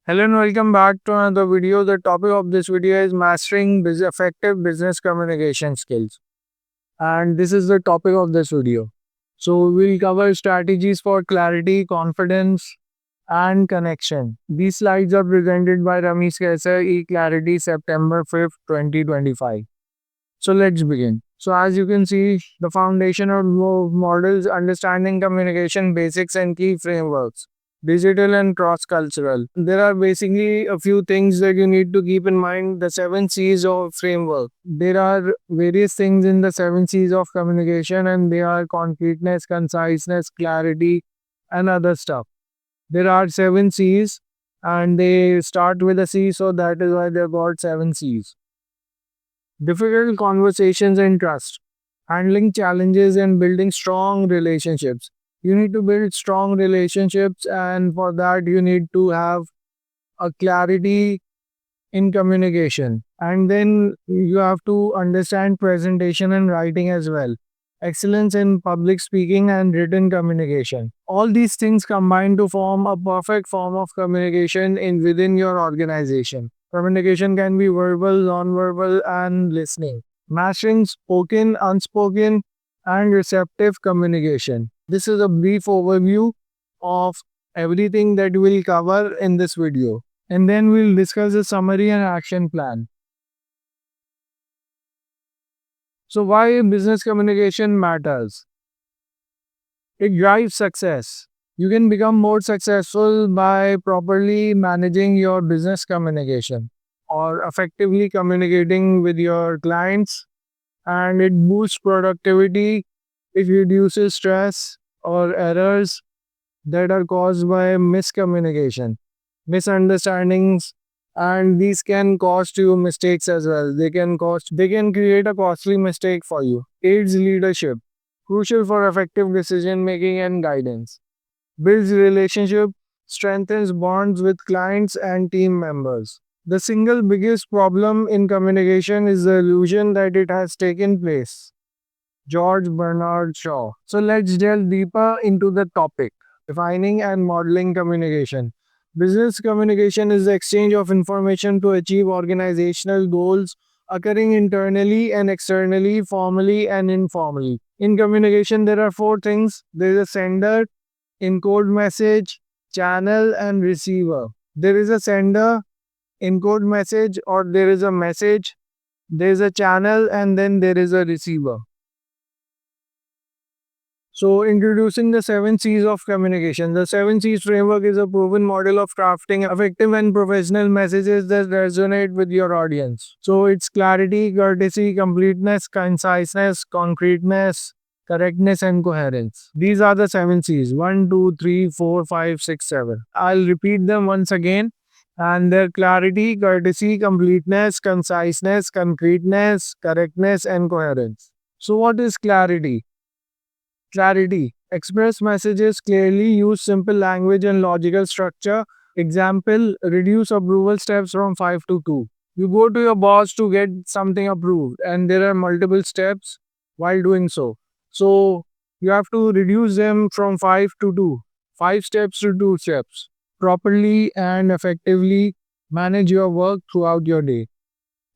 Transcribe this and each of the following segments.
Hello and welcome back to another video. The topic of this video is mastering effective business communication skills. And this is the topic of this video. So we'll cover strategies for clarity, confidence, and connection. These slides are presented by Ramesh Kaisar, eClarity, September 5th, 2025. So let's begin. So as you can see, the foundation of models, understanding communication basics and key frameworks, digital and cross-cultural. There are basically a few things that you need to keep in mind. The 7 C's of framework. There are various things in the 7 C's of communication, and they are concreteness, conciseness, clarity, and other stuff. There are 7 C's, and they start with a C, so that is why they're called 7 C's. Difficult conversations and trust, handling challenges and building strong relationships. You need to build strong relationships, and for that, you need to have a clarity in communication. And then you have to understand presentation and writing as well. Excellence in public speaking and written communication. All these things combine to form a perfect form of communication in within your organization. Communication can be verbal, non-verbal, and listening. Mastering spoken, unspoken, and receptive communication. This is a brief overview of everything that we'll cover in this video. And then we'll discuss a summary and action plan. So why business communication matters? It drives success. You can become more successful by properly managing your business communication or effectively communicating with your clients, and it boosts productivity. It reduces stress or errors that are caused by miscommunication, misunderstandings, and these can cost you mistakes as well. They can create a costly mistake for you. Aids leadership, crucial for effective decision making and guidance. Builds relationship, strengthens bonds with clients and team members. The single biggest problem in communication is the illusion that it has taken place. George Bernard Shaw. So let's delve deeper into the topic. Defining and modeling communication. Business communication is the exchange of information to achieve organizational goals occurring internally and externally, formally and informally. In communication, there are 4 things. There is a sender, encode message, channel, and receiver. There is a sender, encode message, or there is a message, there is a channel, and then there is a receiver. So, introducing the 7 C's of communication. The 7 C's framework is a proven model of crafting effective and professional messages that resonate with your audience. So, it's clarity, courtesy, completeness, conciseness, concreteness, correctness, and coherence. These are the 7 C's: 1, 2, 3, 4, 5, 6, 7. I'll repeat them once again. And their clarity, courtesy, completeness, conciseness, concreteness, correctness, and coherence. So, what is clarity? Clarity. Express messages clearly, use simple language and logical structure. Example, reduce approval steps from 5 to 2. You go to your boss to get something approved, and there are multiple steps while doing so. So, you have to reduce them from 5 to 2. 5 steps to 2 steps. Properly and effectively manage your work throughout your day.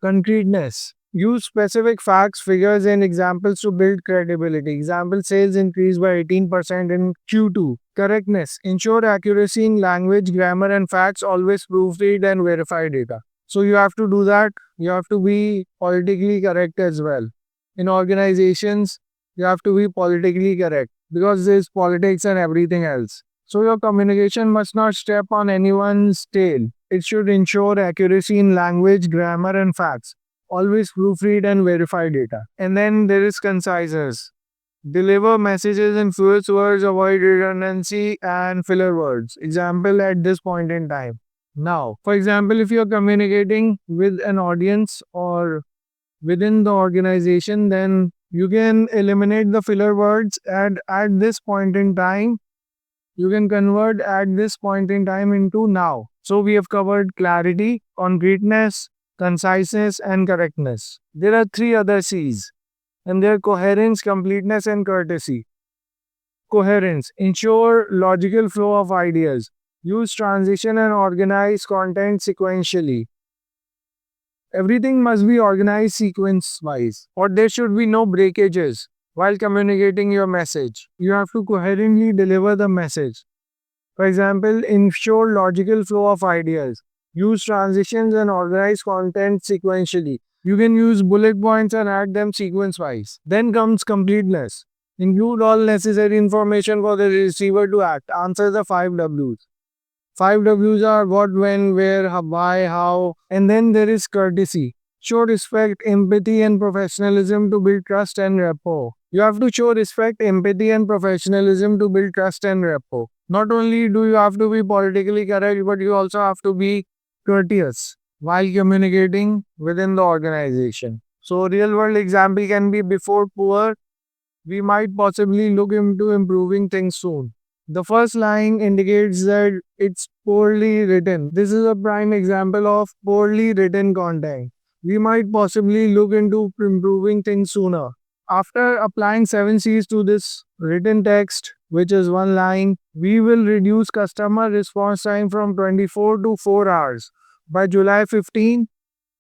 Concreteness. Use specific facts, figures, and examples to build credibility. Example, sales increased by 18% in Q2. Correctness. Ensure accuracy in language, grammar, and facts. Always proofread and verify data. So you have to do that. You have to be politically correct as well. In organizations, you have to be politically correct because there's politics and everything else. So your communication must not step on anyone's tail. It should ensure accuracy in language, grammar, and facts. Always proofread and verify data. And then there is conciseness. Deliver messages in few words, avoid redundancy and filler words. Example, at this point in time. Now, for example, if you're communicating with an audience or within the organization, then you can eliminate the filler words at this point in time. You can convert at this point in time into now. So we have covered clarity, concreteness, conciseness, and correctness. There are 3 other C's, and they are coherence, completeness, and courtesy. Coherence. Ensure logical flow of ideas. Use transition and organize content sequentially. Everything must be organized sequence wise, or there should be no breakages while communicating your message. You have to coherently deliver the message. For example, ensure logical flow of ideas. Use transitions and organize content sequentially. You can use bullet points and add them sequence wise. Then comes completeness. Include all necessary information for the receiver to act. Answer the 5 W's. 5 W's are what, when, where, why, how, and then there is courtesy. Show respect, empathy, and professionalism to build trust and rapport. You have to show respect, empathy, and professionalism to build trust and rapport. Not only do you have to be politically correct, but you also have to be courteous while communicating within the organization. So, real world example can be before poor, we might possibly look into improving things soon. The first line indicates that it's poorly written. This is a prime example of poorly written content. We might possibly look into improving things sooner. After applying 7 C's to this written text, which is one line, we will reduce customer response time from 24 to 4 hours. By July 15,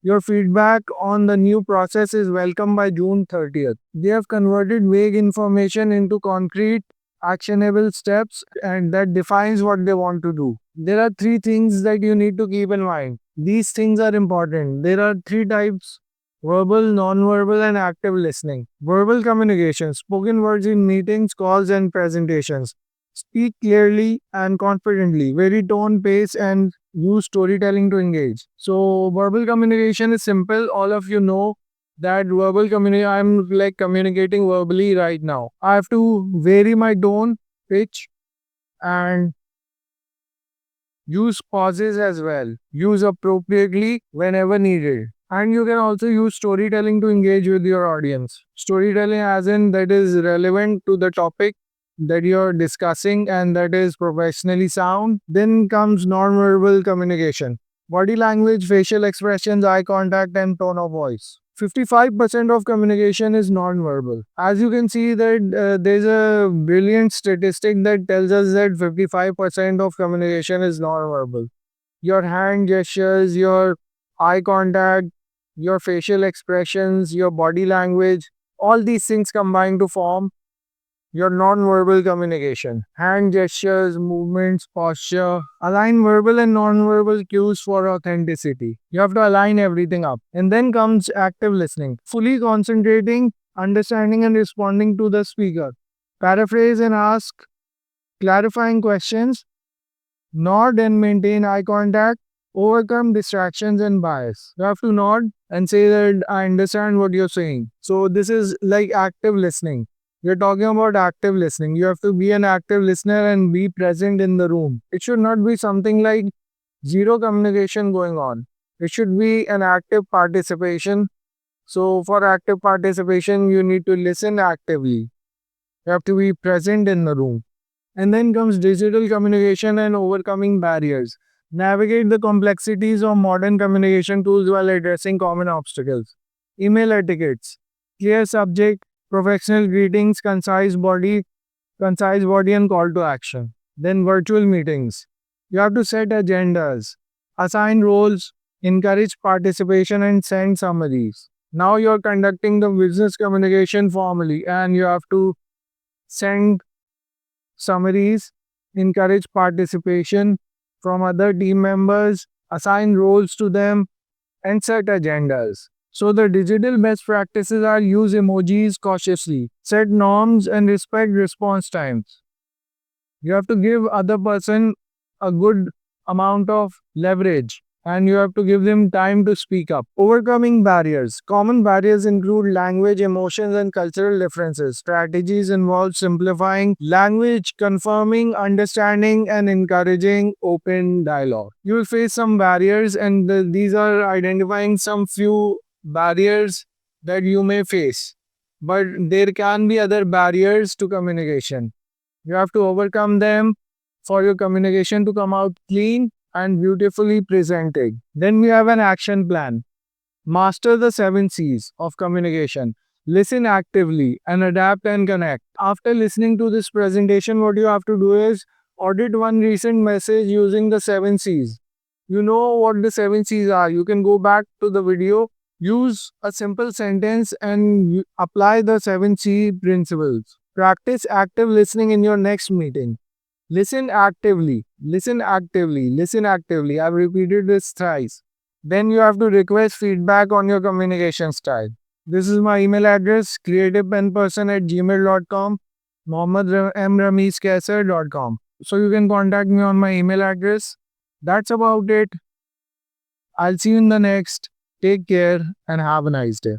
your feedback on the new process is welcome by June 30th. They have converted vague information into concrete, actionable steps and that defines what they want to do. There are 3 things that you need to keep in mind. These things are important. There are 3 types: verbal, non-verbal, and active listening. Verbal communication, spoken words in meetings, calls, and presentations. Speak clearly and confidently, vary tone, pace, and use storytelling to engage. So, verbal communication is simple. All of you know that verbal communication, I'm like communicating verbally right now. I have to vary my tone, pitch, and use pauses as well. Use appropriately whenever needed. And you can also use storytelling to engage with your audience. Storytelling, as in that is relevant to the topic that you're discussing and that is professionally sound. Then comes non-verbal communication: body language, facial expressions, eye contact, and tone of voice. 55% of communication is non-verbal. As you can see that there's a brilliant statistic that tells us that 55% of communication is non-verbal. Your hand gestures, your eye contact, your facial expressions, your body language, all these things combine to form your non-verbal communication. Hand gestures, movements, posture. Align verbal and non-verbal cues for authenticity. You have to align everything up. And then comes active listening. Fully concentrating, understanding and responding to the speaker. Paraphrase and ask clarifying questions. Nod and maintain eye contact. Overcome distractions and bias. You have to nod and say that I understand what you're saying. So this is like active listening. We're talking about active listening. You have to be an active listener and be present in the room. It should not be something like zero communication going on. It should be an active participation. So, for active participation, you need to listen actively. You have to be present in the room. And then comes digital communication and overcoming barriers. Navigate the complexities of modern communication tools while addressing common obstacles. Email etiquettes: clear subject, professional greetings, concise body and call to action. Then virtual meetings. You have to set agendas, assign roles, encourage participation and send summaries. Now you're conducting the business communication formally and you have to send summaries, encourage participation from other team members, assign roles to them, and set agendas. So the digital best practices are: use emojis cautiously, set norms and respect response times. You have to give other person a good amount of leverage and you have to give them time to speak up. Overcoming barriers. Common barriers include language, emotions, and cultural differences. Strategies involve simplifying language, confirming understanding, and encouraging open dialogue. You will face some barriers, and these are identifying some few barriers that you may face. But there can be other barriers to communication. You have to overcome them for your communication to come out clean and beautifully presented. Then we have an action plan. Master the 7 C's of communication. Listen actively and adapt and connect. After listening to this presentation, what you have to do is Audit one recent message using the 7 C's. You know what the 7 C's are. You can go back to the video, use a simple sentence, and apply the 7 C principles. Practice active listening in your next meeting. Listen actively, listen actively, listen actively. I've repeated this thrice. Then you have to request feedback on your communication style. This is my email address, creativepenperson@gmail.com, mohammadmramizkaisar.com. So you can contact me on my email address. That's about it. I'll see you in the next. Take care and have a nice day.